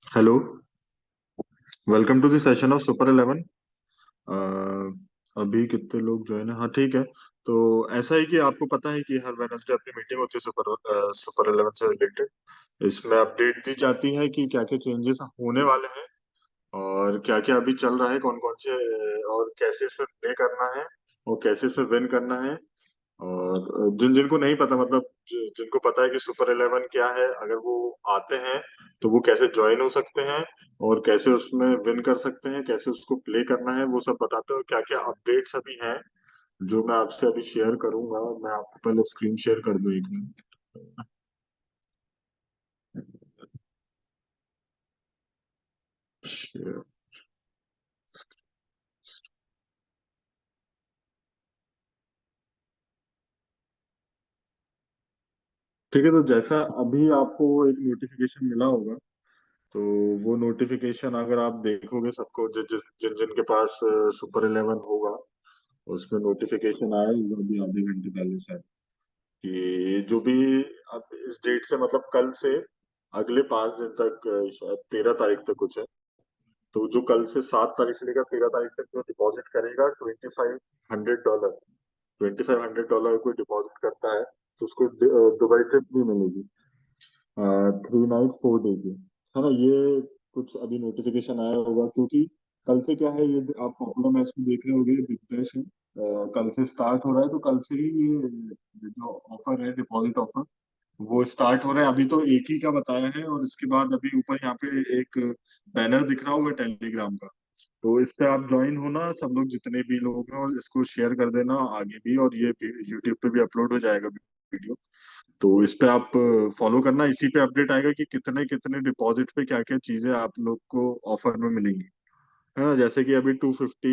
Hello. Welcome to the session of super 11। अभी कितने लोग ज्वाइन है? हाँ, ठीक है। तो ऐसा है कि आपको पता है कि हर वेडनेसडे अपनी मीटिंग होती है सुपर 11 से रिलेटेड। इसमें अपडेट दी जाती है कि क्या क्या चेंजेस होने वाले हैं और क्या क्या अभी चल रहा है, कौन कौन से और कैसे इसमें प्ले करना है और कैसे इसमें विन करना है। और जिन जिनको नहीं पता, मतलब जिनको पता है कि सुपर 11 क्या है, अगर वो आते हैं तो वो कैसे ज्वाइन हो सकते हैं और कैसे उसमें विन कर सकते हैं, कैसे उसको प्ले करना है, वो सब बताते हैं। क्या क्या अपडेट्स अभी हैं जो मैं आपसे अभी शेयर करूंगा। मैं आपको पहले स्क्रीन शेयर कर दूं, एक मिनट। Share। ठीक है, तो जैसा अभी आपको एक नोटिफिकेशन मिला होगा, तो वो नोटिफिकेशन अगर आप देखोगे, सबको जिन जिन के पास सुपर 11 होगा, उसमें नोटिफिकेशन आया होगा अभी आधे घंटे पहले शायद, कि जो भी अब इस डेट से, मतलब कल से अगले 5 दिन तक, शायद 13 तारीख तक कुछ है। तो जो कल से 7 तारीख से लेकर 13 तारीख तक जो डिपॉजिट करेगा $2500, $2500 कोई डिपॉजिट करता है तो उसको दुबई ट्रिप भी मिलेगी, 3 नाइट 4 डे की। है ना? ये कुछ अभी नोटिफिकेशन आया होगा, क्योंकि कल से क्या है, ये आप पॉपुलर मैच में देख रहे होंगे, बिग बैश है, कल से स्टार्ट हो रहा है। तो कल से ही ये जो ऑफर है, डिपॉजिट ऑफर, वो स्टार्ट हो रहा है। अभी तो एक ही का बताया है, और इसके बाद अभी ऊपर यहाँ पे एक बैनर दिख रहा होगा टेलीग्राम का। तो इस पे आप ज्वाइन होना, सब लोग जितने भी लोग हैं, और इसको शेयर कर देना आगे भी, और ये यूट्यूब पे भी अपलोड हो जाएगा वीडियो। तो इस पे आप फॉलो करना, इसी पे अपडेट आएगा कि कितने कितने डिपॉजिट पे क्या क्या चीजें आप लोग को ऑफर में मिलेंगी। है ना? जैसे कि अभी 250,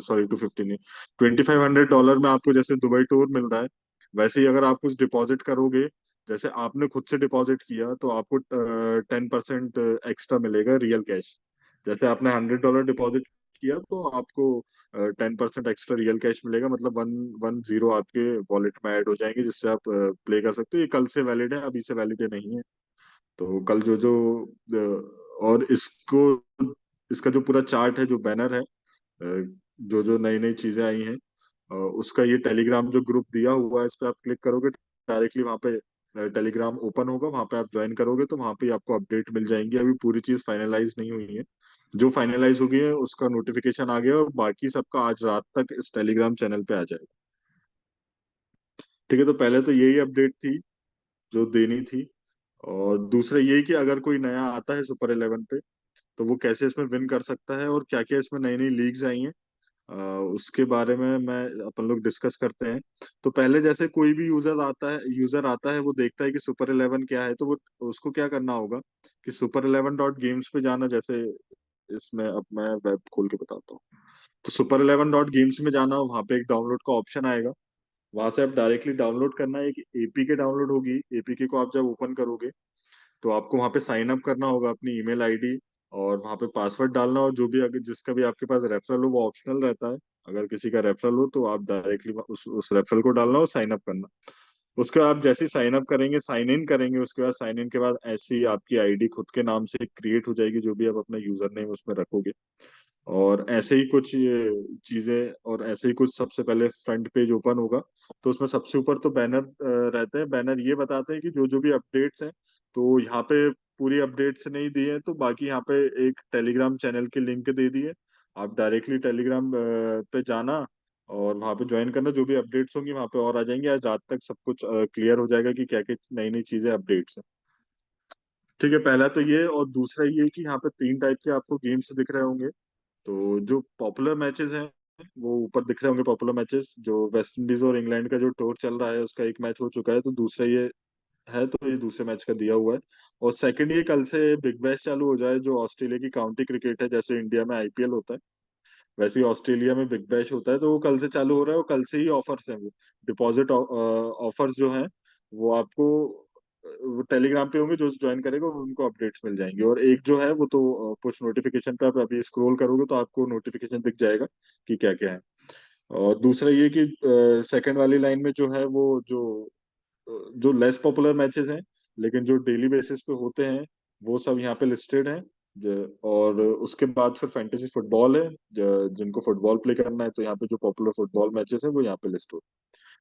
सॉरी 250 नहीं, $2500 में आपको जैसे दुबई टूर मिल रहा है, वैसे ही अगर आप कुछ डिपॉजिट करोगे, जैसे आपने खुद से डिपॉजिट किया, तो आपको 10% एक्स्ट्रा मिलेगा रियल कैश। जैसे आपने $100 डिपॉजिट किया, तो आपको 10% एक्स्ट्रा रियल कैश मिलेगा, मतलब 110 आपके वॉलेट में ऐड हो जाएंगे, जिससे आप प्ले कर सकते हो। ये कल से वैलिड है, अभी से वैलिड नहीं है। तो कल जो जो और इसको, इसका जो पूरा चार्ट है, जो बैनर है, जो जो नई नई चीजें आई हैं, उसका ये टेलीग्राम जो ग्रुप दिया हुआ है, इस पे आप क्लिक करोगे, डायरेक्टली वहां पे टेलीग्राम ओपन होगा, वहां पे आप ज्वाइन करोगे तो वहां पे आपको अपडेट मिल जाएंगी। अभी पूरी चीज फाइनलाइज नहीं हुई है, जो फाइनलाइज हो गई है उसका नोटिफिकेशन आ गया, और बाकी सबका आज रात तक इस टेलीग्राम चैनल पे आ जाएगा। ठीक है, तो पहले तो यही अपडेट थी जो देनी थी। और दूसरा यही कि अगर कोई नया आता है सुपर 11 पे, तो वो कैसे इसमें विन कर सकता है, और क्या क्या इसमें नई नई लीग्स आई हैं, अ, उसके बारे में मैं अपन लोग डिस्कस करते हैं। तो पहले जैसे कोई भी यूजर आता है, वो देखता है कि सुपर 11 क्या है, तो वो उसको क्या करना होगा कि super11.games पे जाना। जैसे इसमें अब मैं वेब खोल के बताता हूँ। तो super11.games में जाना, वहाँ पे एक डाउनलोड का ऑप्शन आएगा, वहां से आप डायरेक्टली डाउनलोड करना है। एक एपीके डाउनलोड होगी, एपीके को आप जब ओपन करोगे, तो आपको वहां पे साइन अप करना होगा, अपनी ईमेल आईडी और वहां पे पासवर्ड डालना, और जो भी अगर जिसका भी आपके पास रेफरल हो वो ऑप्शनल रहता है। अगर किसी का रेफरल हो तो आप डायरेक्टली उस रेफरल को डालना और साइन अप करना। उसके बाद आप जैसे ही साइन अप करेंगे, साइन इन करेंगे, उसके बाद साइन इन के बाद ऐसी आपकी आईडी खुद के नाम से क्रिएट हो जाएगी, जो भी आप अपना यूजर नेम उसमें रखोगे। और ऐसे ही कुछ ये चीजें, और ऐसे ही कुछ सबसे पहले फ्रंट पेज ओपन होगा, तो उसमें सबसे ऊपर तो बैनर रहते हैं। बैनर ये बताते हैं कि जो जो भी अपडेट्स हैं, तो यहाँ पे पूरी अपडेट्स नहीं दी है, तो बाकी यहाँ पे एक टेलीग्राम चैनल की लिंक दे दी है। आप डायरेक्टली टेलीग्राम पे जाना और वहाँ पे ज्वाइन करना, जो भी अपडेट्स होंगी वहाँ पे और आ जाएंगे। आज रात तक सब कुछ क्लियर हो जाएगा कि क्या क्या नई नई चीजें अपडेट्स हैं। ठीक है, पहला तो ये, और दूसरा ये कि यहाँ पे 3 टाइप के आपको गेम्स दिख रहे होंगे। तो जो पॉपुलर मैचेस हैं, वो ऊपर दिख रहे होंगे। पॉपुलर मैचेस जो वेस्ट इंडीज और इंग्लैंड का जो टूर चल रहा है, उसका एक मैच हो चुका है, तो दूसरा ये है, तो ये दूसरे मैच का दिया हुआ है। और सेकंड, ये कल से बिग बैश चालू हो जाए, जो ऑस्ट्रेलिया की काउंटी क्रिकेट है। जैसे इंडिया में आईपीएल होता है, वैसे ही ऑस्ट्रेलिया में बिग बैश होता है, तो वो कल से चालू हो रहा है, और कल से ही ऑफर्स हैं। वो डिपॉजिट ऑफर्स जो हैं, वो आपको वो टेलीग्राम पे होंगे। जो ज्वाइन करेगा उनको अपडेट्स मिल जाएंगे। और एक जो है वो तो पुश नोटिफिकेशन पे आप अभी स्क्रॉल करोगे तो आपको नोटिफिकेशन दिख जाएगा कि क्या क्या है। और दूसरा ये कि सेकंड वाली लाइन में जो है, वो जो जो लेस पॉपुलर मैचेस हैं, लेकिन जो डेली बेसिस पे होते हैं, वो सब यहाँ पे लिस्टेड है। और उसके बाद फिर फैंटेसी फुटबॉल है, जिनको फुटबॉल प्ले करना है तो यहाँ पे जो पॉपुलर फुटबॉल मैचेस है वो यहाँ पे लिस्ट हो।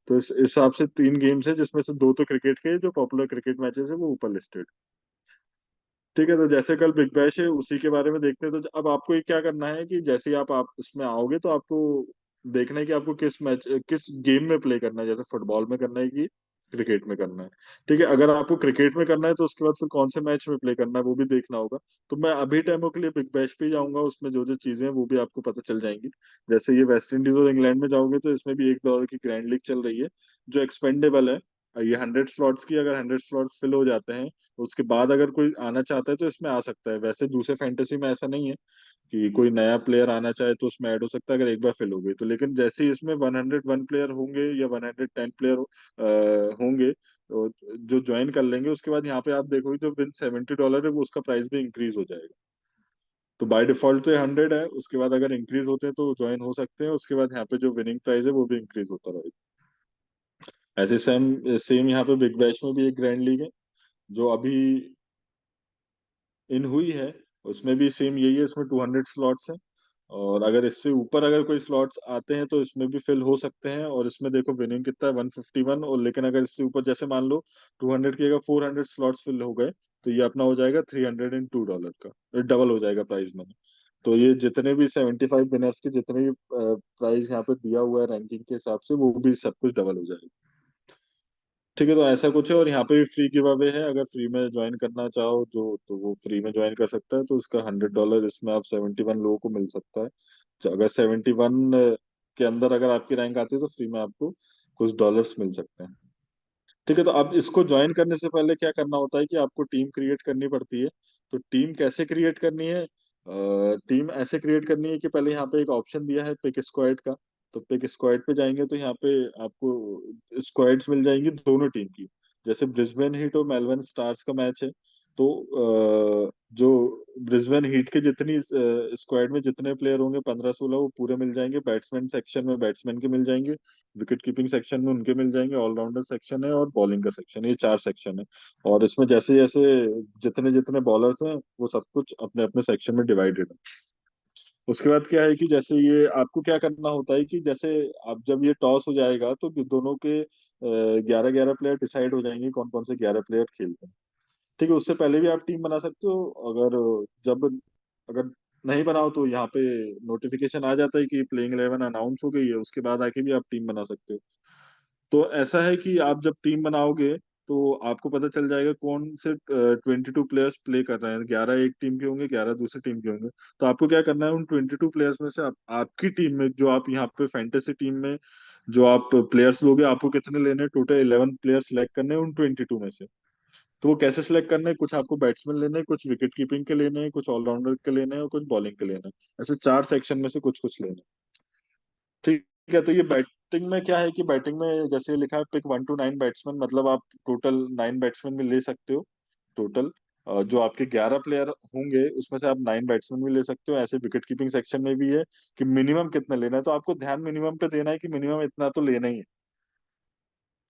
तो इस हिसाब से तीन गेम्स है, जिसमें से दो तो क्रिकेट के, जो पॉपुलर क्रिकेट मैचेस है वो ऊपर लिस्टेड। ठीक है, तो जैसे कल बिग बैश है उसी के बारे में देखते हैं। तो अब आपको ये क्या करना है कि जैसे ही आप इसमें आओगे तो आपको देखना है कि आपको किस मैच किस गेम में प्ले करना है, जैसे फुटबॉल में करना है कि क्रिकेट में करना है। ठीक है, अगर आपको क्रिकेट में करना है तो उसके बाद फिर कौन से मैच में प्ले करना है वो भी देखना होगा। तो मैं अभी टाइमों के लिए बिग बैश पे ही जाऊंगा, उसमें जो जो चीजें हैं वो भी आपको पता चल जाएंगी। जैसे ये वेस्ट इंडीज और इंग्लैंड में जाओगे तो इसमें भी $1 की ग्रैंड लीग चल रही है, जो एक्सपेंडेबल है। ये 100 स्लॉट्स की, अगर 100 स्लॉट्स फिल हो जाते हैं तो उसके बाद अगर कोई आना चाहता है तो इसमें आ सकता है। वैसे दूसरे फैंटेसी में ऐसा नहीं है कि कोई नया प्लेयर आना चाहे तो उसमें ऐड हो सकता है अगर एक बार फिल हो गई तो। लेकिन जैसे ही इसमें 101 प्लेयर होंगे या 110 प्लेयर होंगे तो जो ज्वाइन कर लेंगे, उसके बाद यहाँ पे आप देखोगे जो विन $70 है वो उसका प्राइस भी इंक्रीज हो जाएगा। तो बाय डिफॉल्ट तो 100 है, उसके बाद अगर इंक्रीज होते हैं तो ज्वाइन हो सकते हैं, उसके बाद यहाँ पे जो विनिंग प्राइस है वो भी इंक्रीज होता रहेगा। ऐसे सेम सेम यहाँ पे बिग बैश में भी एक ग्रैंड लीग है जो अभी इन हुई है। उसमें भी सेम यही है, इसमें 200 स्लॉट्स हैं। और अगर इससे ऊपर अगर कोई स्लॉट्स आते हैं तो इसमें भी फिल हो सकते हैं। और इसमें देखो विनिंग कितना है, 151। और लेकिन अगर इससे ऊपर जैसे मान लो 200 की अगर 400 स्लॉट्स फिल हो गए तो ये अपना हो जाएगा $302 का, डबल हो जाएगा प्राइस मनी। तो ये जितने भी 75 विनर्स के जितने भी प्राइस यहाँ पे दिया हुआ है रैंकिंग के हिसाब से, वो भी सब कुछ डबल हो जाएगा। ठीक है, तो ऐसा कुछ है। और यहाँ पे भी फ्री गिव अवे है, अगर फ्री में ज्वाइन करना चाहो जो तो वो फ्री में ज्वाइन कर सकता है। तो इसका $100 इसमें आप 71 लोगों को मिल सकता है। तो अगर 71 के अंदर अगर आपकी रैंक आती है तो फ्री में आपको कुछ डॉलर्स मिल सकते हैं। ठीक है, तो अब इसको ज्वाइन करने से पहले क्या करना होता है कि आपको टीम क्रिएट करनी पड़ती है। तो टीम कैसे क्रिएट करनी है? टीम ऐसे क्रिएट करनी है कि पहले यहाँ पे एक ऑप्शन दिया है पिक स्क्वाड का। तो पिक स्क्वाड पे जाएंगे तो यहाँ पे आपको स्क्वाड्स मिल जाएंगी दोनों टीम की। जैसे ब्रिस्बेन हीट और मेलबर्न स्टार्स का मैच है तो जो ब्रिस्बेन हीट के जितनी स्क्वाड में जितने प्लेयर होंगे 15-16 वो पूरे मिल जाएंगे। बैट्समैन सेक्शन में बैट्समैन के मिल जाएंगे, विकेट कीपिंग सेक्शन में उनके मिल जाएंगे, ऑलराउंडर सेक्शन है और बॉलिंग का सेक्शन है, ये 4 सेक्शन है। और इसमें जैसे जैसे जितने जितने बॉलर्स हैं वो सब कुछ अपने अपने सेक्शन में डिवाइडेड है। उसके बाद क्या है कि जैसे ये आपको क्या करना होता है कि जैसे अब जब ये टॉस हो जाएगा तो दोनों के 11-11 प्लेयर डिसाइड हो जाएंगे कौन कौन से 11 प्लेयर खेलते हैं। ठीक है, उससे पहले भी आप टीम बना सकते हो। अगर जब अगर नहीं बनाओ तो यहाँ पे नोटिफिकेशन आ जाता है कि प्लेइंग 11 अनाउंस हो गई है, उसके बाद आके भी आप टीम बना सकते हो। तो ऐसा है कि आप जब टीम बनाओगे तो आपको पता चल जाएगा कौन से 22 प्लेयर्स प्ले कर रहे हैं। 11 एक टीम के होंगे, 11 दूसरी टीम के होंगे। तो आपको क्या करना है, उन 22 प्लेयर्स में से आपकी टीम में जो आप यहाँ पे फैंटेसी टीम में जो आप प्लेयर्स लोगे, आपको कितने लेने हैं, टोटल 11 प्लेयर सिलेक्ट करने हैं उन 22 में से। तो वो कैसे सिलेक्ट करना है, कुछ आपको बैट्समैन लेने हैं, कुछ विकेट कीपिंग के लेने हैं, कुछ ऑलराउंडर के लेने हैं और कुछ बॉलिंग के लेने हैं। ऐसे 4 सेक्शन में से कुछ कुछ लेने हैं। ठीक है, तो ये बैटिंग में क्या है कि बैटिंग में जैसे लिखा है पिक 1 to 9 बैट्समैन, मतलब आप टोटल 9 बैट्समैन भी ले सकते हो। टोटल जो आपके 11 प्लेयर होंगे उसमें से आप 9 बैट्समैन भी ले सकते हो। ऐसे विकेट कीपिंग सेक्शन में भी है कि मिनिमम कितना लेना है, तो आपको ध्यान मिनिमम पे देना है कि मिनिमम इतना तो लेना ही है।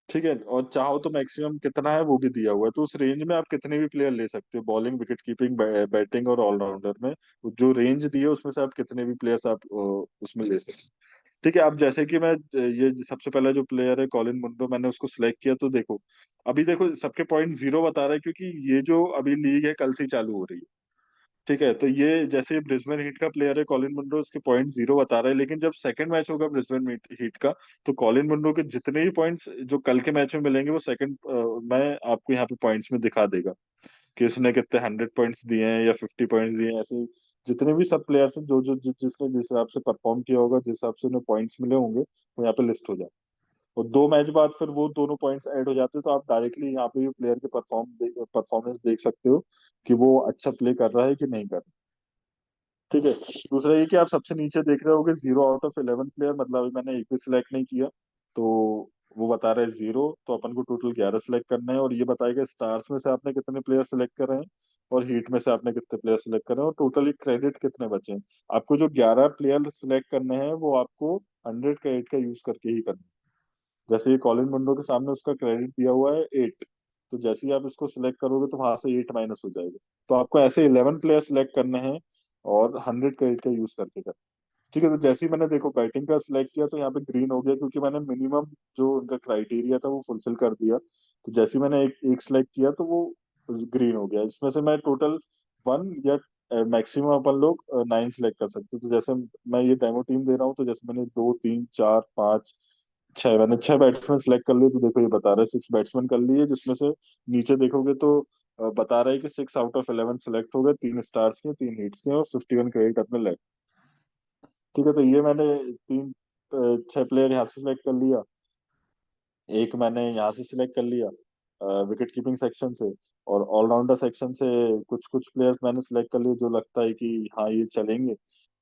ठीक है, और चाहो तो मैक्सिमम कितना है वो भी दिया हुआ है, तो उस रेंज में आप कितने भी प्लेयर ले सकते हो, बॉलिंग विकेट कीपिंग बैटिंग और ऑलराउंडर में। जो रेंज दी है उसमें से आप कितने भी प्लेयर्स आप उसमें ले सकते हो। ठीक है, अब जैसे कि मैं ये सबसे पहला जो प्लेयर है कॉलिन मुंडो, मैंने उसको सिलेक्ट किया तो देखो अभी देखो सबके पॉइंट 0 बता रहा है, क्योंकि ये जो अभी लीग है कल से ही चालू हो रही है। ठीक है, तो ये जैसे ब्रिस्बेन हीट का प्लेयर है कॉलिन मुंड्रो, उसके पॉइंट 0 बता रहा है। लेकिन जब सेकंड मैच होगा ब्रिस्बेन हीट का तो कॉलिन मुंड्रो के जितने भी पॉइंट्स जो कल के मैच में मिलेंगे वो सेकंड में आपको यहाँ पे पॉइंट्स में दिखा देगा कि उसने कितने 100 पॉइंट्स दिए हैं या 50 पॉइंट्स दिए हैं। ऐसे जितने भी सब प्लेयर्स हैं जो जो जिसने जिस हिसाब से परफॉर्म किया होगा, जिस हिसाब से उन्हें पॉइंट्स मिले होंगे वो यहाँ पे लिस्ट हो जाए। और 2 मैच बाद फिर वो दोनों पॉइंट्स ऐड हो जाते हैं, तो आप डायरेक्टली यहाँ पे भी प्लेयर के परफॉर्मेंस देख सकते हो कि वो अच्छा प्ले कर रहा है कि नहीं कर रहा। ठीक है, दूसरा ये कि आप सबसे नीचे देख रहे होगे 0 आउट ऑफ 11 प्लेयर, मतलब अभी मैंने एक भी सिलेक्ट नहीं किया। तो वो बता रहा है 0, तो अपन को टोटल 11 सिलेक्ट करना है। और ये बताएगा स्टार्स में से आपने कितने प्लेयर सिलेक्ट कर रहे हैं और हीट में से आपने कितने प्लेयर सिलेक्ट कर रहे हैं और टोटली क्रेडिट कितने बचे हैं। आपको जो 11 प्लेयर सिलेक्ट करने हैं वो आपको 100 क्रेडिट का यूज करके ही करना है। जैसे ये कॉलिन मुंडो के सामने उसका क्रेडिट दिया हुआ है 8, तो जैसे ही आप इसको सिलेक्ट करोगे तो वहां से 8 माइनस हो जाएगा। तो आपको ऐसे 11 प्लेयर सिलेक्ट करने हैं और 100 क्रेडिट का यूज करके करना। ठीक है, तो जैसे ही मैंने देखो बैटिंग का सिलेक्ट किया तो यहाँ पे ग्रीन हो गया, क्योंकि मैंने मिनिमम जो उनका क्राइटेरिया था वो फुलफिल कर दिया। तो जैसे ही मैंने एक एक सिलेक्ट किया तो वो ग्रीन हो गया। इसमें से मैं टोटल 1 या मैक्सिमम अपन लोग 9 सिलेक्ट कर सकते हैं। तो जैसे मैं ये डेमो टीम दे रहा हूँ, तो जैसे मैंने 2 3 4 5 6, मैंने 6 बैट्समैन सिलेक्ट कर लिए। तो देखो ये बता रहा है 6 बैट्समैन कर लिए, जिसमें से नीचे देखोगे तो बता रहा है कि 6 आउट ऑफ 11 सिलेक्ट हो गए, 3 स्टार्स के 3 हिट्स के और 51 क्रेडिट अपने लेफ्ट। ठीक है, तो ये मैंने 6 प्लेयर यहाँ से सिलेक्ट कर लिया, एक मैंने यहाँ से सिलेक्ट कर लिया विकेट कीपिंग सेक्शन से, और ऑलराउंडर सेक्शन से कुछ कुछ प्लेयर्स मैंने सिलेक्ट कर लिए जो लगता है कि हाँ ये चलेंगे,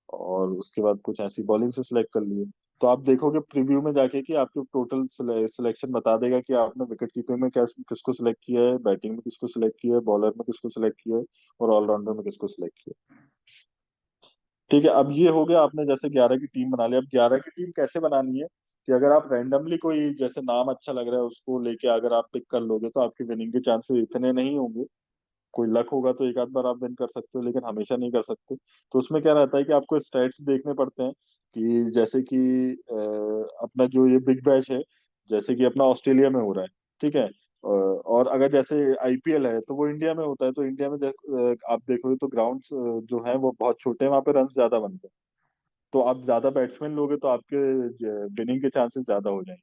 और उसके बाद कुछ ऐसी बॉलिंग से सिलेक्ट कर लिए। तो आप देखोगे प्रीव्यू में जाके कि आपके टोटल सिलेक्शन बता देगा कि आपने विकेट कीपिंग में क्या किसको सिलेक्ट किया है, बैटिंग में किसको सिलेक्ट किया है, बॉलर में किसको सिलेक्ट किया है, और ऑलराउंडर में किसको सिलेक्ट किया है। ठीक है, अब ये हो गया आपने जैसे 11 की टीम बना ली। अब 11 की टीम कैसे बनानी है कि अगर आप रैंडमली कोई जैसे नाम अच्छा लग रहा है उसको लेके अगर आप पिक कर लोगे तो आपकी विनिंग के चांसेस इतने नहीं होंगे। कोई लक होगा तो एक आध बार आप विन कर सकते हो, लेकिन हमेशा नहीं कर सकते। तो उसमें क्या रहता है कि आपको स्टैट्स देखने पड़ते हैं कि जैसे कि अपना जो ये बिग बैश है, जैसे कि अपना ऑस्ट्रेलिया में हो रहा है, ठीक है। और अगर जैसे आईपीएल है तो वो इंडिया में होता है, तो इंडिया में आप देखोगे तो ग्राउंड्स जो है वो बहुत छोटे हैं, वहाँ पे रन ज्यादा बनते हैं। तो आप ज्यादा बैट्समैन लोगे तो आपके विनिंग के चांसेस ज्यादा हो जाएंगे।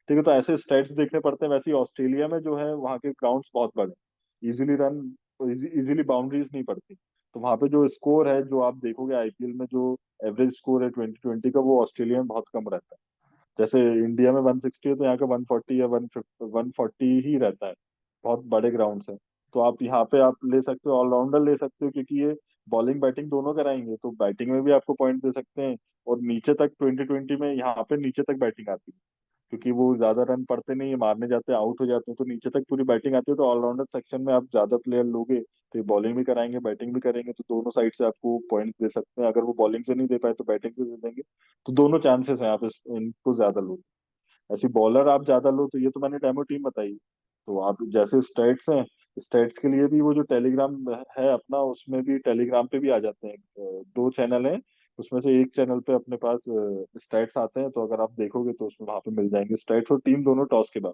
ठीक है, तो ऐसे स्टैट्स देखने पड़ते हैं। वैसे ही ऑस्ट्रेलिया में जो है वहाँ के ग्राउंड्स बहुत बड़े हैं, इजीली रन इजीली बाउंड्रीज नहीं पड़ती। तो वहाँ पे जो स्कोर है जो आप देखोगे आईपीएल में, जो एवरेज स्कोर है 2020 का, वो ऑस्ट्रेलिया में बहुत कम रहता है। जैसे इंडिया में 160 है तो यहाँ का 140 या 140 ही रहता है। बहुत बड़े ग्राउंड्स हैं। तो आप यहाँ पे आप ले सकते हो, ऑलराउंडर ले सकते हो, क्योंकि ये बॉलिंग बैटिंग दोनों कराएंगे, तो बैटिंग में भी आपको पॉइंट दे सकते हैं। और नीचे तक 2020 में यहाँ पे नीचे तक बैटिंग आती है, क्योंकि वो ज्यादा रन पड़ते नहीं है, मारने जाते हैं आउट हो जाते हैं, तो नीचे तक पूरी बैटिंग आती है। तो ऑलराउंडर सेक्शन में आप ज्यादा प्लेयर लोगे तो ये बॉलिंग भी कराएंगे बैटिंग भी करेंगे, तो दोनों साइड से आपको पॉइंट दे सकते हैं। अगर वो बॉलिंग से नहीं दे पाए तो बैटिंग से दे देंगे। तो दोनों चांसेस हैं, आप इनको ज्यादा लो। ऐसी बॉलर आप ज्यादा लो, तो ये तो मैंने डेमो टीम बताई। तो आप जैसे स्टेट्स हैं, स्टेट्स के लिए भी वो जो टेलीग्राम है अपना, उसमें भी टेलीग्राम पे भी आ जाते हैं। 2 चैनल हैं, उसमें से एक चैनल पे अपने पास स्टेट्स आते हैं। तो अगर आप देखोगे तो उसमें वहां पे मिल जाएंगे स्टेट्स और टीम दोनों टॉस के बाद,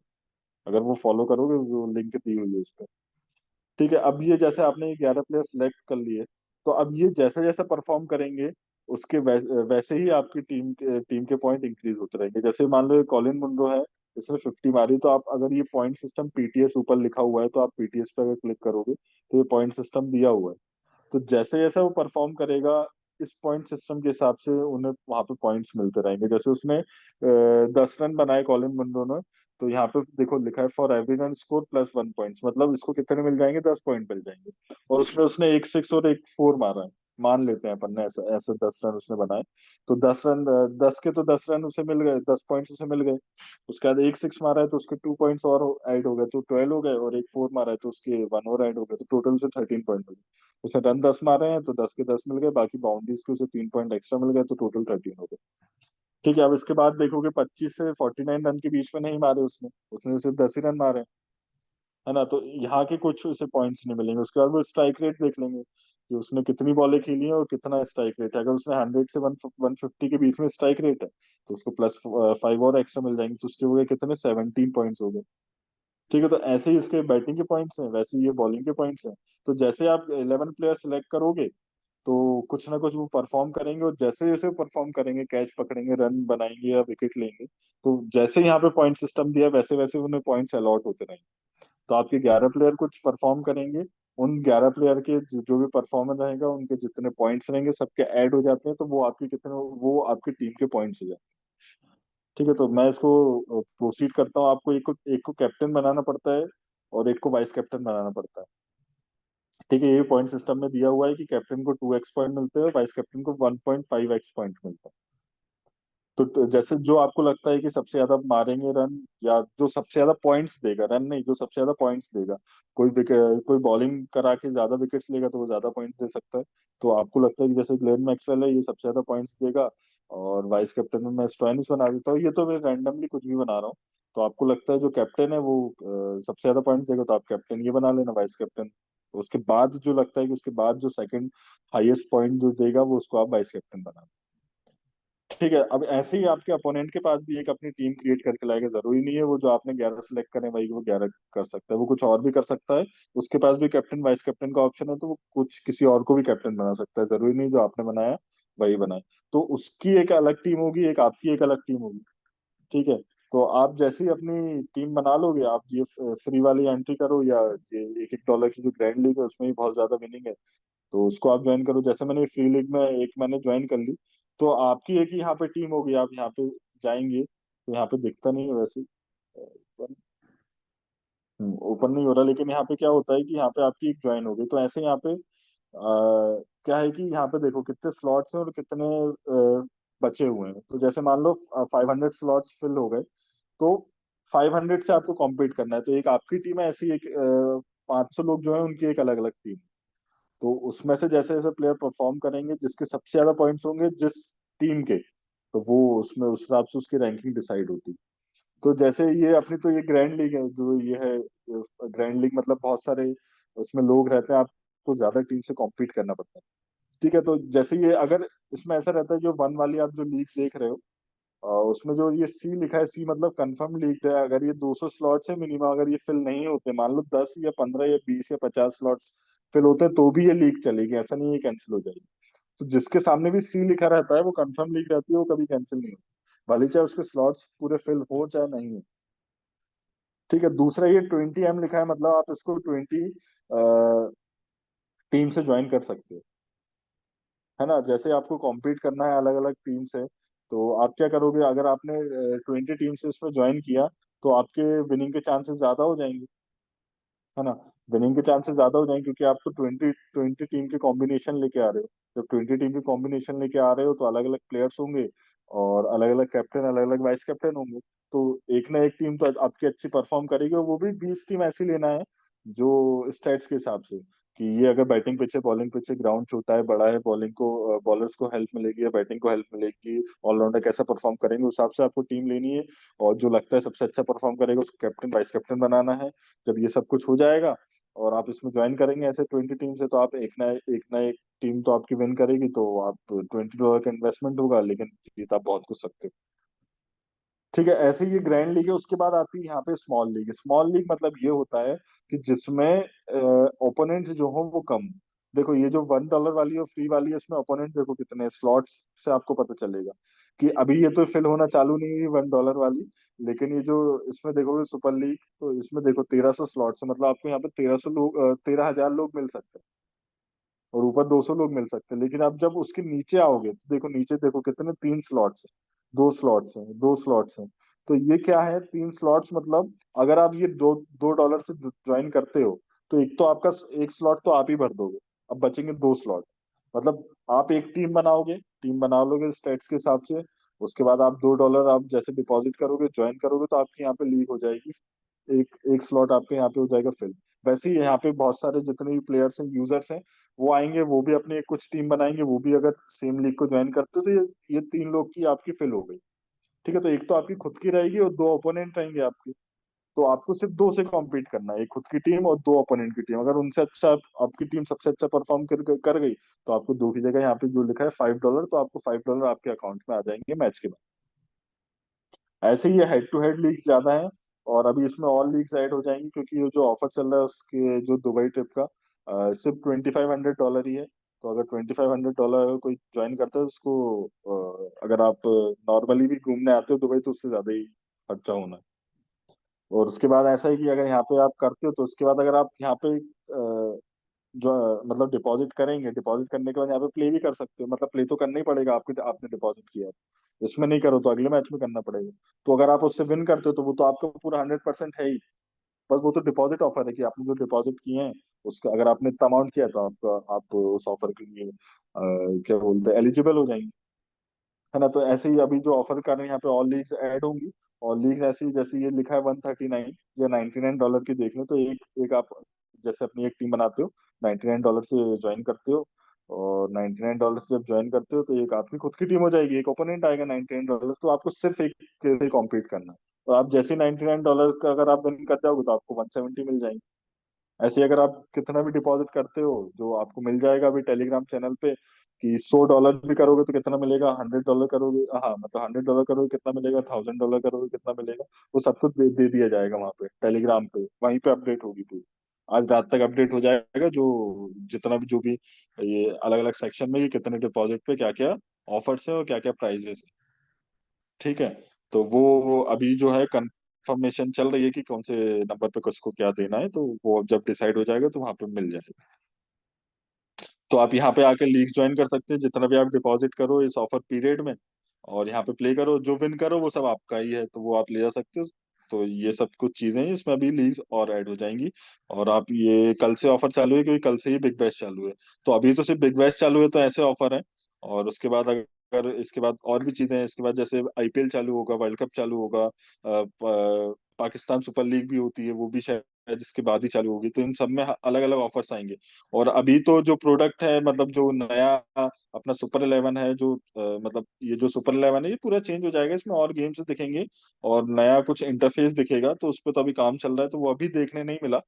अगर वो फॉलो करोगे जो लिंक दी हुई है उस पर। ठीक है, अब ये जैसे आपने ये 11 प्लेयर सिलेक्ट कर लिए, तो अब ये जैसे जैसे परफॉर्म करेंगे उसके वैसे ही आपकी टीम के पॉइंट इंक्रीज होते रहेंगे। जैसे मान लो ये कॉलिन मुंड्रो है, इसने 50 मारी, तो आप अगर ये पॉइंट सिस्टम पीटीएस ऊपर लिखा हुआ है तो आप पीटीएस पे अगर क्लिक करोगे तो ये पॉइंट सिस्टम दिया हुआ है। तो जैसे जैसे वो परफॉर्म करेगा इस पॉइंट सिस्टम के हिसाब से उन्हें वहां पे पॉइंट्स मिलते रहेंगे। जैसे उसने 10 रन बनाए कॉलिन मुंड्रो ने, तो यहाँ पे देखो लिखा है for every run score +1 points, मतलब इसको कितने मिल जाएंगे, 10 पॉइंट मिल जाएंगे। और उसने एक 6 और एक 4 मारा है, मान लेते हैं अपन ने ऐसे ऐसे 10 रन उसने बनाए। तो 10 रन, 10 के तो 10 रन उसे मिल गए, 10 पॉइंट्स उसे मिल गए। उसके बाद एक 6 मारा है तो उसके 2 पॉइंट्स और ऐड हो गए, तो 12 हो गए, और एक 4 मारा है तो उसके 1 और ऐड हो गए, तो टोटल उसे 13 पॉइंट मिल गए। उसने रन 10 मारे हैं तो 10 के 10 मिल गए, बाकी बाउंड्रीज के उसे 3 पॉइंट एक्स्ट्रा मिल गए, तो टोटल 13 हो गए। ठीक है, अब इसके बाद देखोगे 25 से 49 रन के बीच में नहीं मारे उसने, उसने सिर्फ 10 ही रन मारे, है ना। तो यहाँ के कुछ उसे पॉइंट्स नहीं मिलेंगे। उसके बाद वो स्ट्राइक रेट देख लेंगे कि उसने कितनी बॉलें खेली हैं और कितना स्ट्राइक रेट है। अगर उसने 100 से 150 के बीच में स्ट्राइक रेट है तो उसको +5 और एक्स्ट्रा मिल जाएंगे, तो उसके हो गए कितने, 17 पॉइंट्स हो गए। ठीक है, तो ऐसे ही इसके बैटिंग के पॉइंट्स हैं, वैसे ही ये बॉलिंग के पॉइंट्स हैं। तो जैसे आप 11 प्लेयर सिलेक्ट करोगे तो कुछ ना कुछ वो परफॉर्म करेंगे, और जैसे जैसे वो परफॉर्म करेंगे, कैच पकड़ेंगे, रन बनाएंगे या विकेट लेंगे, तो जैसे यहाँ पे पॉइंट सिस्टम दिया वैसे वैसे उन्हें पॉइंट्स अलॉट होते रहेंगे। तो आपके 11 प्लेयर कुछ परफॉर्म करेंगे, उन 11 प्लेयर के जो भी परफॉर्मेंस रहेगा उनके जितने पॉइंट्स रहेंगे सबके ऐड हो जाते हैं, तो वो आपके कितने, वो आपकी टीम के पॉइंट्स हो जाते हैं। ठीक है, तो मैं इसको प्रोसीड करता हूँ। आपको एक को कैप्टन बनाना पड़ता है और एक को वाइस कैप्टन बनाना पड़ता है। ठीक है, ये पॉइंट सिस्टम में दिया हुआ है कि कैप्टन को 2x पॉइंट मिलते हैं और वाइस कैप्टन को 1.5x पॉइंट मिलता है। तो जैसे जो आपको लगता है कि सबसे ज्यादा मारेंगे रन, या जो सबसे ज्यादा पॉइंट्स देगा, रन नहीं, जो सबसे ज्यादा पॉइंट्स देगा, कोई बॉलिंग करा के ज्यादा विकेट्स लेगा तो वो ज्यादा पॉइंट्स दे सकता है। तो आपको लगता है कि जैसे ग्लेन मैक्सवेल है, ये सबसे ज्यादा पॉइंट्स देगा, और वाइस कैप्टन में मैं स्टोइनिस बना देता हूँ। ये तो मैं रैंडमली कुछ भी बना रहा हूँ। तो आपको लगता है जो कैप्टन है वो सबसे ज्यादा पॉइंट देगा, तो आप कैप्टन ये बना लेना, वाइस कैप्टन। उसके बाद जो लगता है कि उसके बाद जो सेकंड हाईएस्ट पॉइंट जो देगा वो उसको आप वाइस कैप्टन बना। ठीक है, अब ऐसे ही आपके अपोनेंट के पास भी एक अपनी टीम क्रिएट करके लाएगा। जरूरी नहीं है वो जो आपने 11 सेलेक्ट करें वही वो 11 कर सकता है, वो कुछ और भी कर सकता है। उसके पास भी कैप्टन वाइस कैप्टन का ऑप्शन है, तो वो कुछ किसी और को भी कैप्टन बना सकता है, जरूरी नहीं जो आपने बनाया वही बनाए। तो उसकी एक अलग टीम होगी, एक आपकी एक अलग टीम होगी। ठीक है, तो आप जैसे ही अपनी टीम बना लोगे, आप ये फ्री वाली एंट्री करो, या ये $1 की जो ग्रैंड लीग है उसमें भी बहुत ज्यादा विनिंग है, तो उसको आप ज्वाइन करो। जैसे मैंने फ्री लीग में एक मैंने ज्वाइन कर ली, तो आपकी एक ही यहाँ पे टीम होगी, आप यहाँ पे जाएंगे तो यहाँ पे दिखता नहीं है वैसे। ओपन नहीं हो रहा, लेकिन यहाँ पे क्या होता है कि यहाँ पे आपकी एक ज्वाइन होगी, तो ऐसे यहाँ पे क्या है कि यहाँ पे देखो कितने स्लॉट्स हैं और कितने बचे हुए हैं। तो जैसे मान लो 500 स्लॉट्स फिल हो गए, तो 500 से आपको कॉम्पीट करना है, तो एक आपकी टीम है ऐसी, एक 500 लोग जो है उनकी एक अलग अलग टीम। तो उसमें से जैसे जैसे प्लेयर परफॉर्म करेंगे, जिसके सबसे ज्यादा पॉइंट्स होंगे जिस टीम के, तो वो उसमें उस हिसाब से उसकी रैंकिंग डिसाइड होती। तो जैसे ये अपनी तो ये ग्रैंड लीग है जो ये है, ग्रैंड लीग मतलब बहुत सारे उसमें लोग रहते हैं, आपको ज्यादा टीम से कॉम्पीट करना पड़ता है। ठीक है, तो जैसे ये अगर इसमें ऐसा रहता है, जो वन वाली आप जो लीग देख रहे हो, उसमें जो ये सी लिखा है, सी मतलब कंफर्म लीग है। अगर ये 200 स्लॉट से मिनिमम अगर ये फिल नहीं होते, मान लो 10 या 15 या 20 या 50 स्लॉट्स फिल होते हैं, तो भी ये लीग चलेगी, ऐसा नहीं है कैंसिल हो जाएगी। तो जिसके सामने भी सी लिखा रहता है वो कंफर्म लीग रहती है, वो कभी कैंसिल नहीं होती, भले चाहे उसके स्लॉट्स पूरे फिल हो चाहे नहीं हो। ठीक है, दूसरा ये 20M लिखा है, मतलब आप इसको 20 टीम से ज्वाइन कर सकते हो, है ना। जैसे आपको कॉम्पीट करना है अलग अलग टीम से, तो आप क्या करोगे, अगर आपने 20 टीम से इसमें ज्वाइन किया, तो आपके विनिंग के चांसेस ज्यादा हो जाएंगे, है ना। विनिंग के चांसेस ज्यादा हो जाएंगे, क्योंकि आप तो 20 टीम के कॉम्बिनेशन लेके आ रहे हो। जब 20 टीम के कॉम्बिनेशन लेके आ रहे हो, तो अलग अलग प्लेयर्स होंगे, और अलग अलग कैप्टन, अलग अलग वाइस कैप्टन होंगे। तो एक ना एक टीम तो आपकी अच्छी परफॉर्म करेगी, और वो भी 20 टीम ऐसी लेना है जो स्टैट्स के हिसाब से, कि ये अगर बैटिंग पिच है, बॉलिंग पिच है, ग्राउंड छोटा है बड़ा है, बॉलिंग को बॉलर्स को हेल्प मिलेगी या बैटिंग को हेल्प मिलेगी, ऑलराउंडर कैसा परफॉर्म करेंगे, उस हिसाब से आपको टीम लेनी है। और जो लगता है सबसे अच्छा परफॉर्म करेगा उसको कैप्टन वाइस कैप्टन बनाना है। जब ये सब कुछ हो जाएगा और आप इसमें ज्वाइन करेंगे ऐसे 20 टीम से, तो आप एक ना एक टीम तो आपकी विन करेगी, तो आप $20 का इन्वेस्टमेंट होगा, लेकिन जीत आप बहुत कुछ सकते हो। ठीक है, ऐसे ये ग्रैंड लीग है। उसके बाद आती है यहाँ पे स्मॉल लीग। स्मॉल लीग मतलब ये होता है कि जिसमें ओपोनेंट जो हो वो कम। देखो ये जो $1 वाली और फ्री वाली है, इसमें ओपोनेंट देखो कितने स्लॉट्स से आपको पता चलेगा कि अभी ये तो फिल होना चालू नहीं हुई $1 वाली, लेकिन ये जो इसमें देखोगे सुपर लीग, तो इसमें देखो 1300 स्लॉट्स है, मतलब आपको यहाँ पे 1300 लोग 13,000 लोग मिल सकते हैं, और ऊपर 200 लोग मिल सकते हैं। लेकिन आप जब उसके नीचे आओगे तो देखो नीचे देखो कितने, 3 स्लॉट्स है, 2 स्लॉट्स हैं, 2 स्लॉट्स हैं। तो ये क्या है, 3 स्लॉट्स मतलब अगर आप ये $2 से ज्वाइन करते हो, तो एक तो आपका एक स्लॉट तो आप ही भर दोगे, अब बचेंगे 2 स्लॉट। मतलब आप एक टीम बनाओगे, टीम बना लोगे स्टेट्स के हिसाब से, उसके बाद आप $2 आप जैसे डिपॉजिट करोगे, ज्वाइन करोगे, तो आपकी यहाँ पे लीग हो जाएगी। एक एक स्लॉट आपके यहाँ पे हो जाएगा फिल। वैसे ही यहाँ पे बहुत सारे जितने भी प्लेयर्स हैं, यूजर्स हैं, वो आएंगे, वो भी अपनी एक कुछ टीम बनाएंगे, वो भी अगर सेम लीग को ज्वाइन करते हो, तो ये 3 लोग की आपकी फिल हो गई। ठीक है, तो एक तो आपकी खुद की रहेगी और 2 ओपोनेंट रहेंगे आपके। तो आपको सिर्फ दो से कॉम्पीट करना है, एक खुद की टीम और 2 ओपोनेंट की टीम। अगर उनसे अच्छा आपकी टीम सबसे अच्छा परफॉर्म कर गई, तो आपको दो की जगह यहाँ पे जो लिखा है $5, तो आपको $5 आपके अकाउंट में आ जाएंगे मैच के बाद। ऐसे ही ये हेड टू हेड लीग ज्यादा है, और अभी इसमें और लीग्स ऐड हो जाएंगी, क्योंकि ये जो ऑफर चल रहा है उसके जो दुबई ट्रिप का सिर्फ $2500 ही है। तो अगर $2500 कोई ज्वाइन करता है उसको, अगर आप नॉर्मली भी घूमने आते हो दुबई, तो उससे ज्यादा ही खर्चा होना है। और उसके बाद ऐसा है कि अगर यहाँ पे आप करते हो, तो उसके बाद अगर आप यहाँ पे मतलब डिपॉजिट करेंगे, डिपॉजिट करने के बाद यहाँ पे प्ले भी कर सकते हो, मतलब प्ले तो करना ही पड़ेगा, आपके आपने डिपॉजिट किया है। इसमें नहीं करो तो अगले मैच में करना पड़ेगा। तो अगर आप उससे विन करते हो, तो वो तो आपका पूरा 100% है ही। बस वो तो डिपॉजिट ऑफर है कि आपने जो डिपॉजिट किए हैं उसका, अगर आपने इतना अमाउंट किया, तो आपका आप उस ऑफर के लिए क्या बोलते हैं, एलिजिबल हो जाएंगे, है ना। तो ऐसे ही अभी जो ऑफर कर रहे हैं यहाँ पे और लीग्स ऐड होंगी। और लीग्स ऐसी जैसे ये लिखा है 139 या $99 की देख लो, तो एक एक आप जैसे अपनी एक टीम बनाते हो, $99 से ज्वाइन करते हो, और $99 जब ज्वाइन करते हो तो एक आपकी खुद की टीम हो जाएगी, एक ओपोनेंट आएगा $99, तो आपको सिर्फ एक से कॉम्पीट करना है। तो आप जैसे $99 का अगर आप विन कर जाओगे तो आपको 170 मिल जाएंगे। ऐसे ही अगर आप कितना भी डिपॉजिट करते हो जो आपको मिल जाएगा अभी टेलीग्राम चैनल पे, कि $100 भी करोगे तो कितना मिलेगा, $100 करोगे, हाँ मतलब $100 करोगे कितना मिलेगा, $1000 करोगे कितना मिलेगा, वो सब कुछ दे दिया जाएगा वहां पे टेलीग्राम पे, वहीं पे अपडेट होगी पूरी। आज रात तक अपडेट हो जाएगा, जो जितना भी जो भी ये अलग अलग सेक्शन में कि कितने डिपॉजिट पे क्या क्या ऑफर्स है और क्या क्या प्राइजेस है। ठीक है। तो वो अभी जो है कंफर्मेशन चल रही है कि कौन से नंबर पे किसको क्या देना है, तो वो अब जब डिसाइड हो जाएगा तो वहां पे मिल जाएगा। तो आप यहाँ पे आके लीग ज्वाइन कर सकते हैं, जितना भी आप डिपॉजिट करो इस ऑफर पीरियड में, और यहाँ पे प्ले करो, जो विन करो वो सब आपका ही है, तो वो आप ले जा सकते हो। तो ये सब कुछ चीजें हैं, इसमें अभी लीग और ऐड हो जाएंगी। और आप ये कल से ऑफर चालू है क्योंकि कल से ही बिग बैश चालू है। तो अभी तो सिर्फ बिग बैश चालू है तो ऐसे ऑफर है। और उसके बाद अगर इसके बाद और भी चीजें हैं, इसके बाद जैसे आईपीएल चालू होगा, वर्ल्ड कप चालू होगा, पाकिस्तान सुपर लीग भी होती है वो भी शायद इसके बाद ही चालू होगी, तो इन सब में अलग अलग ऑफर्स आएंगे। और अभी तो जो प्रोडक्ट है, मतलब जो नया अपना सुपर 11 है, जो मतलब ये जो सुपर 11 है ये पूरा चेंज हो जाएगा, इसमें और गेम्स दिखेंगे और नया कुछ इंटरफेस दिखेगा, तो उस पर तो अभी काम चल रहा है तो वो अभी देखने नहीं मिला।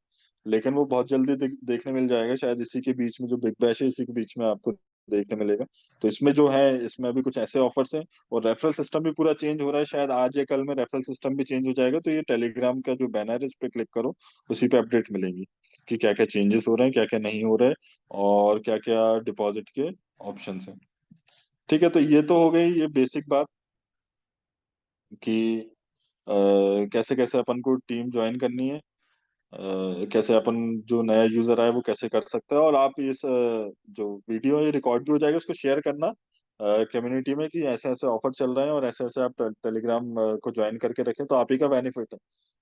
लेकिन वो बहुत जल्दी देखने मिल जाएगा, शायद इसी के बीच में जो बिग बैश है इसी के बीच में आपको देखने मिलेगा। तो इसमें जो है इसमें अभी कुछ ऐसे ऑफर्स हैं। और रेफरल सिस्टम भी पूरा चेंज हो रहा है, शायद आज या कल में रेफरल सिस्टम भी चेंज हो जाएगा, तो ये टेलीग्राम का जो बैनर है इस पे क्लिक करो, उसी पे अपडेट मिलेंगी कि क्या क्या चेंजेस हो रहे हैं, क्या क्या नहीं हो रहे, और क्या क्या डिपॉजिट के ऑप्शंस हैं। ठीक है, तो ये तो हो गई ये बेसिक बात कि कैसे कैसे अपन को टीम ज्वाइन करनी है, कैसे अपन जो नया यूजर आए वो कैसे कर सकता है। और आप इस जो वीडियो ये रिकॉर्ड भी हो जाएगा उसको शेयर करना कम्युनिटी में कि ऐसे ऐसे ऑफर चल रहे हैं और ऐसे ऐसे आप टेलीग्राम को ज्वाइन करके रखें तो आप ही का बेनिफिट है।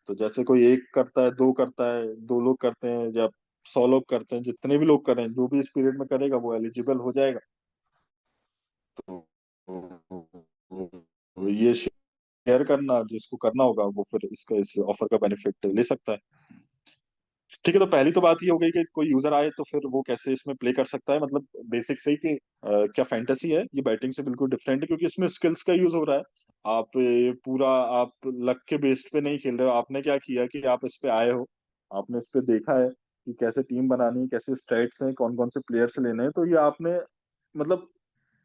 तो जैसे कोई एक करता है, दो करता है, दो लोग करते हैं, या 100 लोग करते हैं, जितने भी लोग करें, जो भी इस पीरियड में करेगा वो एलिजिबल हो जाएगा। तो, तो ये शेयर करना, जिसको करना होगा वो फिर इसका इस ऑफर का बेनिफिट ले सकता है। ठीक है, तो पहली तो बात ये हो गई कि कोई यूजर आए तो फिर वो कैसे इसमें प्ले कर सकता है, मतलब बेसिक से ही कि क्या फैंटेसी है, ये बैटिंग से बिल्कुल डिफरेंट है क्योंकि इसमें स्किल्स का यूज हो रहा है। आप पूरा आप लक के बेस्ड पे नहीं खेल रहे हो। आपने क्या किया कि आप इस पे आए हो, आपने इस पे देखा है कि कैसे टीम बनानी है, कैसे स्ट्रैट्स हैं, कौन कौन से प्लेयर्स लेने हैं, तो ये आपने मतलब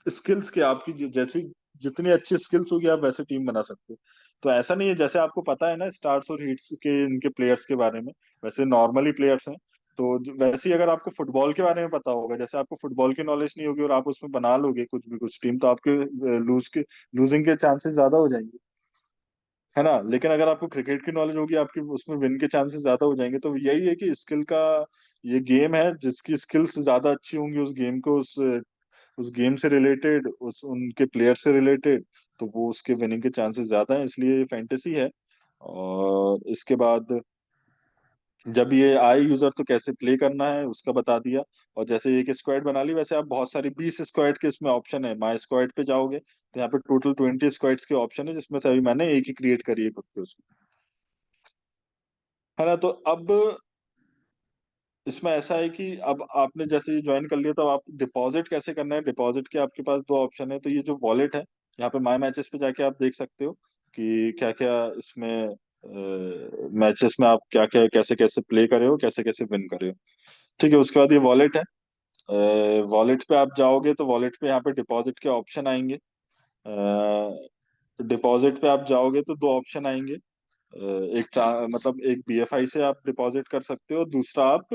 स्किल्स के आपकी जैसी जितनी अच्छी स्किल्स होगी आप वैसे टीम बना सकते हो। तो ऐसा नहीं है, जैसे आपको पता है ना स्टार्स और हिट्स के इनके प्लेयर्स के बारे में, वैसे नॉर्मली प्लेयर्स हैं। तो वैसे ही अगर आपको फुटबॉल के बारे में पता होगा, जैसे आपको फुटबॉल की नॉलेज नहीं होगी और आप उसमें बना लोगे कुछ भी कुछ टीम, तो आपके लूजिंग के चांसेस ज्यादा हो जाएंगे, है ना। लेकिन अगर आपको क्रिकेट की नॉलेज होगी आपकी उसमें विन के चांसेस ज्यादा हो जाएंगे। तो यही है कि स्किल का ये गेम है, जिसकी स्किल्स ज्यादा अच्छी होंगी उस गेम को उस गेम से रिलेटेड, उस उनके प्लेयर से रिलेटेड, तो वो उसके विनिंग के चांसेस ज्यादा हैं, इसलिए ये फैंटेसी है। और इसके बाद जब ये आए यूजर तो कैसे प्ले करना है उसका बता दिया। और जैसे एक स्क्वाड बना ली, वैसे आप बहुत सारी 20 स्क्वाड के इसमें ऑप्शन है। माई स्क्वाड पे जाओगे तो यहाँ पे टोटल 20 स्क्वाड्स के ऑप्शन है, जिसमें से अभी मैंने एक ही क्रिएट करी है खुद के उसमें, है ना। तो अब इसमें ऐसा है कि अब आपने जैसे ये ज्वाइन कर लिया तो आप डिपॉजिट कैसे करना है। डिपॉजिट के आपके पास दो ऑप्शन है, तो ये जो वॉलेट है, यहाँ पे माई मैचेस पे जाके आप देख सकते हो कि क्या क्या इसमें मैचेस में आप क्या क्या कैसे कैसे प्ले करे हो, कैसे कैसे विन करे हो। ठीक है, उसके बाद ये वॉलेट है। वॉलेट पे आप जाओगे तो वॉलेट पे यहाँ पे डिपॉजिट के ऑप्शन आएंगे। डिपॉजिट पे आप जाओगे तो दो ऑप्शन आएंगे। मतलब एक बीएफआई से आप डिपॉजिट कर सकते हो, दूसरा आप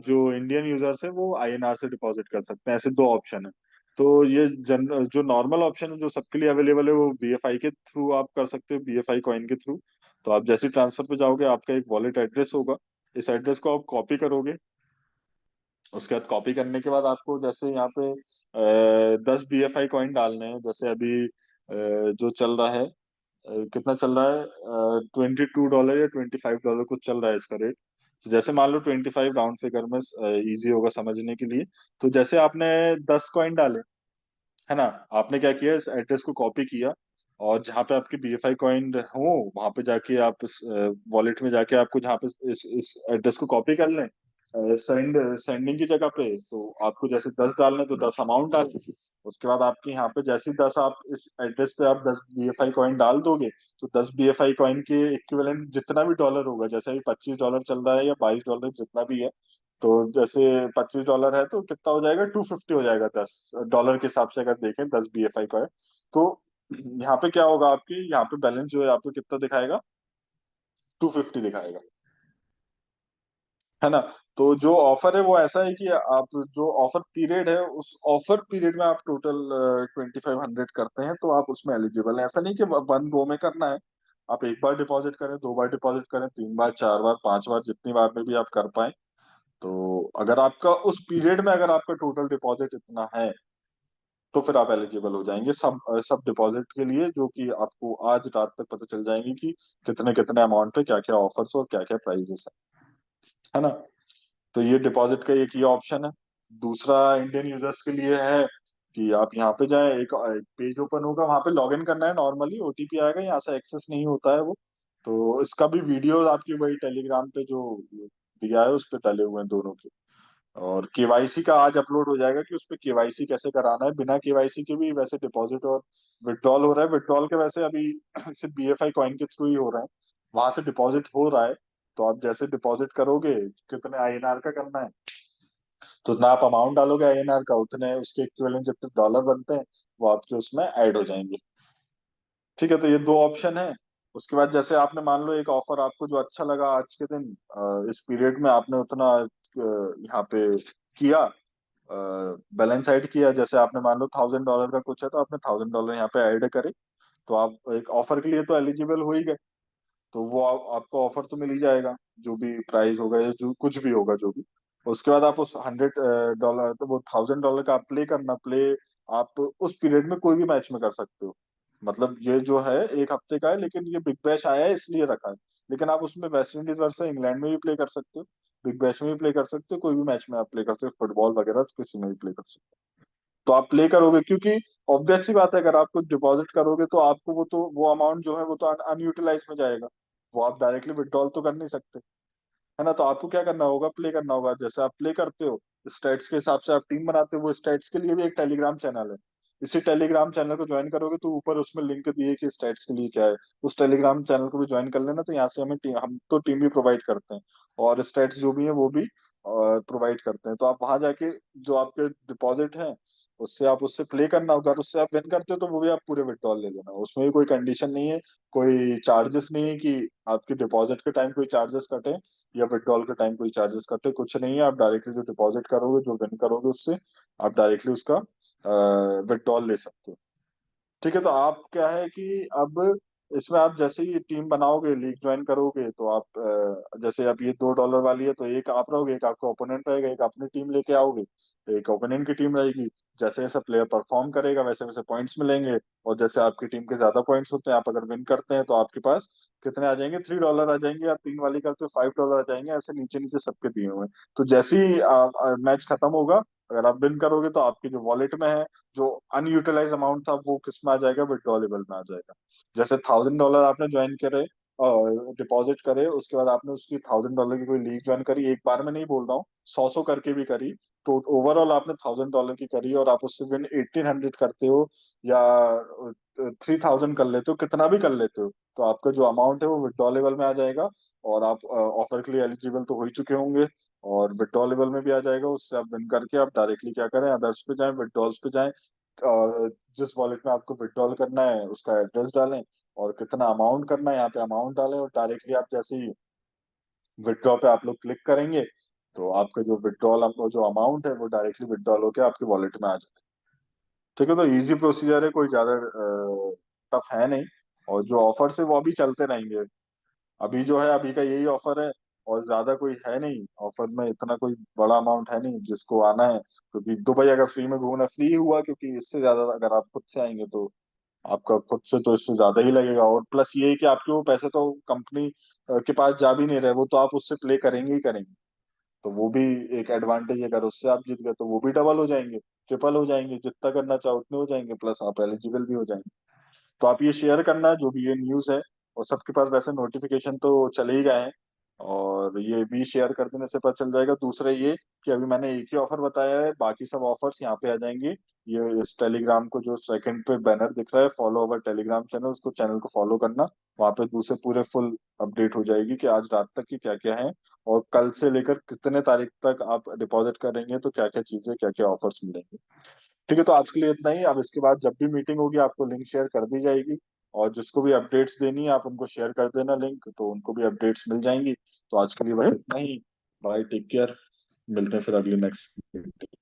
जो इंडियन यूजर्स है वो आईएनआर से डिपॉजिट कर सकते हैं, ऐसे दो ऑप्शन है। तो ये जो नॉर्मल ऑप्शन है जो सबके लिए अवेलेबल है वो बीएफआई के थ्रू आप कर सकते हो, बीएफआई कॉइन के थ्रू। तो आप जैसे ट्रांसफर पे जाओगे आपका एक वॉलेट एड्रेस होगा, इस एड्रेस को आप कॉपी करोगे। उसके बाद कॉपी करने के बाद आपको जैसे यहाँ पे 10 बीएफआई कॉइन डालने हैं, जैसे अभी जो चल रहा है, कितना चल रहा है, $22 या $25 कुछ चल रहा है इसका रेट। तो जैसे मान लो 25 राउंड फिगर में इजी होगा समझने के लिए। तो जैसे आपने 10 कॉइन डाले, है ना, आपने क्या किया, इस एड्रेस को कॉपी किया, और जहाँ पे आपके बीएफआई कॉइन हो वहां पे जाके आप इस वॉलेट में जाके आपको जहाँ पे इस एड्रेस को कॉपी कर लें, सेंडिंग की जगह पे तो आपको जैसे 10 डालने तो 10 अमाउंट डालें। उसके बाद आपके यहाँ पे जैसे 10 आप इस एड्रेस पे आप 10 BFI कॉइन डाल दोगे, तो 10 BFI कॉइन के इक्विवेलेंट जितना भी डॉलर होगा, जैसे अभी $25 चल रहा है या $22 जितना भी है, तो जैसे $25 है तो कितना हो जाएगा, 250 हो जाएगा। $10 के हिसाब से अगर देखें 10 BFI का है तो यहाँ पे क्या होगा, आपके यहाँ पे बैलेंस जो है आपको कितना दिखाएगा, 250 दिखाएगा, है ना। तो जो ऑफर है वो ऐसा है कि आप जो ऑफर पीरियड है उस ऑफर पीरियड में आप टोटल 2500 करते हैं तो आप उसमें एलिजिबल हैं। ऐसा नहीं कि वन गो में करना है, आप एक बार डिपॉजिट करें, दो बार डिपॉजिट करें, तीन बार, चार बार, पांच बार, जितनी बार में भी आप कर पाए। तो अगर आपका उस पीरियड में अगर आपका टोटल डिपॉजिट इतना है तो फिर आप एलिजिबल हो जाएंगे सब डिपॉजिट के लिए, जो कि आपको आज रात तक पता चल जाएंगे कि कितने कितने अमाउंट पे क्या क्या ऑफर्स और क्या क्या प्राइजेस है ना। तो ये डिपॉजिट का एक ये ऑप्शन है। दूसरा इंडियन यूजर्स के लिए है कि आप यहाँ पे जाएं, एक पेज ओपन होगा, वहां पे लॉगिन करना है, नॉर्मली OTP आएगा, यहाँ से एक्सेस नहीं होता है वो। तो इसका भी वीडियो आपकी वही टेलीग्राम पे जो दिया है उस पे डले हुए हैं दोनों के। और केवाईसी का आज अपलोड हो जाएगा कि उस पे केवाईसी कैसे कराना है, बिना केवाईसी के भी वैसे डिपॉजिट और विड्रॉल हो रहा है। विड्रॉल के वैसे अभी सिर्फ BFI कॉइन के थ्रू ही हो रहा है, वहां से डिपॉजिट हो रहा है। तो आप जैसे डिपॉजिट करोगे, कितने INR का करना है, तो ना आप अमाउंट डालोगे INR का, उतने उसके इक्विवेलेंट जितने डॉलर बनते हैं वो आपके उसमें ऐड हो जाएंगे। ठीक है, तो ये दो ऑप्शन है। उसके बाद जैसे आपने मान लो एक ऑफर आपको जो अच्छा लगा आज के दिन, इस पीरियड में आपने उतना यहाँ पे किया, बैलेंस ऐड किया, जैसे आपने मान लो $1000 का कुछ है तो आपने $1000 यहाँ पे ऐड करे, तो आप एक ऑफर के लिए तो एलिजिबल हो ही गए। तो वो आपको ऑफर तो मिल ही जाएगा, जो भी प्राइस होगा या जो कुछ भी होगा जो भी। उसके बाद आप उस $100, तो वो $1000 का आप प्ले करना, प्ले आप उस पीरियड में कोई भी मैच में कर सकते हो। मतलब ये जो है एक हफ्ते का है, लेकिन ये बिग बैश आया है इसलिए रखा है। लेकिन आप उसमें वेस्ट इंडीज वर्सेस इंग्लैंड में भी प्ले कर सकते हो, बिग बैश में भी प्ले कर सकते हो, कोई भी मैच में आप प्ले कर सकते हो, फुटबॉल वगैरह किसी में भी प्ले कर सकते हो। तो आप प्ले करोगे, क्योंकि ऑब्वियस सी बात है, अगर आप कुछ डिपॉजिट करोगे तो आपको वो अमाउंट जो है वो तो अनयूटिलाइज में जाएगा, वो आप डायरेक्टली विड्रॉल तो कर नहीं सकते, है ना। तो आपको क्या करना होगा, प्ले करना होगा। जैसे आप प्ले करते हो, स्टेट्स के हिसाब से आप टीम बनाते हो, वो स्टेट्स के लिए भी एक टेलीग्राम चैनल है। इसी टेलीग्राम चैनल को ज्वाइन करोगे तो ऊपर उसमें लिंक दिए कि स्टेट्स के लिए क्या है, उस टेलीग्राम चैनल को भी ज्वाइन कर लेना। तो यहाँ से हम तो टीम भी प्रोवाइड करते हैं और स्टेट्स जो भी है वो भी प्रोवाइड करते हैं। तो आप वहां जाके जो आपके डिपॉजिट है उससे आप उससे प्ले करना होगा, और उससे आप विन करते हो तो वो भी आप पूरे विड्रॉल ले लेना, उसमें भी कोई कंडीशन नहीं है, कोई चार्जेस नहीं है कि आपके डिपॉजिट के टाइम कोई चार्जेस कटे या विड्रॉल के टाइम कोई चार्जेस कटे, कुछ नहीं है। आप डायरेक्टली जो डिपॉजिट करोगे, जो विन करोगे उससे आप डायरेक्टली उसका विड्रॉल ले सकते हो। ठीक है, तो आप क्या है कि अब इसमें आप जैसे ही टीम बनाओगे, लीग ज्वाइन करोगे, तो आप जैसे अब ये $2 वाली है तो एक आप रहोगे, एक आपका ओपोनेंट रहेगा, एक अपनी टीम लेके आओगे, तो एक ओपोनेंट की टीम रहेगी। जैसे जैसे प्लेयर परफॉर्म करेगा वैसे वैसे पॉइंट्स मिलेंगे, और जैसे आपकी टीम के ज्यादा पॉइंट्स होते हैं, आप अगर विन करते हैं तो आपके पास कितने आ जाएंगे, $3 आ जाएंगे, या तीन वाली करते हो $5 आ जाएंगे, ऐसे नीचे नीचे सबके दिए हुए हैं। तो जैसे ही मैच खत्म होगा, अगर आप विन करोगे तो आपके जो वॉलेट में है, जो अनयूटिलाइज अमाउंट था वो किस में आ जाएगा, विड्रॉलेबल में आ जाएगा। जैसे $1000 आपने ज्वाइन करे और डिपॉजिट करे, उसके बाद आपने उसकी $1000 की कोई लीग ज्वाइन करी, एक बार में नहीं बोल रहा हूँ, सौ करके भी करी, तो ओवरऑल आपने $1000 की करी और आप उससे विन 1800 करते हो या 3000 कर लेते हो, कितना भी कर लेते हो, तो आपका जो अमाउंट है वो विड्रॉलेबल में आ जाएगा। और आप ऑफर के लिए एलिजिबल तो हो ही चुके होंगे, और विड्रॉ लेवल में भी आ जाएगा। उससे आप विन करके आप डायरेक्टली क्या करें, अदर्स पे जाएं, विड्रॉल्स पे जाएं, और जिस वॉलेट में आपको विड्रॉल करना है उसका एड्रेस डालें, और कितना अमाउंट करना है यहाँ पे अमाउंट डालें, और डायरेक्टली आप जैसे ही विड्रॉ पे आप लोग क्लिक करेंगे तो आपका जो विड्रॉल, आपको जो अमाउंट है वो डायरेक्टली विड्रॉल होकर आपके वॉलेट में आ जाएगा। ठीक है, तो इजी प्रोसीजर है, कोई ज्यादा टफ है नहीं। और जो ऑफर्स है वो अभी चलते रहेंगे। अभी जो है अभी का यही ऑफर है, और ज्यादा कोई है नहीं ऑफर में, इतना कोई बड़ा अमाउंट है नहीं जिसको आना है। क्योंकि दुबई अगर फ्री में घूमना फ्री हुआ, क्योंकि इससे ज्यादा अगर आप खुद से आएंगे तो आपका खुद से तो इससे ज्यादा ही लगेगा। और प्लस ये है कि आपके वो पैसे तो कंपनी के पास जा भी नहीं रहे, वो तो आप उससे प्ले करेंगे ही करेंगे। तो वो भी एक एडवांटेज है, अगर उससे आप जीत गए तो वो भी डबल हो जाएंगे, ट्रिपल हो जाएंगे, जितना करना चाहो उतने हो जाएंगे, प्लस आप एलिजिबल भी हो जाएंगे। तो आप ये शेयर करना जो भी ये न्यूज़ है, और सबके पास वैसे नोटिफिकेशन तो चले ही गए हैं, और ये भी शेयर कर देने से पता चल जाएगा। दूसरा ये कि अभी मैंने एक ही ऑफर बताया है, बाकी सब ऑफर्स यहाँ पे आ जाएंगे। ये इस टेलीग्राम को जो सेकंड पे बैनर दिख रहा है, फॉलो अवर टेलीग्राम चैनल, उसको चैनल को फॉलो करना। वहाँ पे दूसरे पूरे फुल अपडेट हो जाएगी कि आज रात तक की क्या क्या है, और कल से लेकर कितने तारीख तक आप डिपॉजिट करेंगे तो क्या क्या चीजें, क्या क्या ऑफर्स मिलेंगे। ठीक है, तो आज के लिए इतना ही। अब इसके बाद जब भी मीटिंग होगी आपको लिंक शेयर कर दी जाएगी, और जिसको भी अपडेट्स देनी है आप उनको शेयर कर देना लिंक, तो उनको भी अपडेट्स मिल जाएंगी। तो आज के लिए बस इतना ही। Bye, take care. मिलते हैं फिर अगली नेक्स्ट मीटिंग।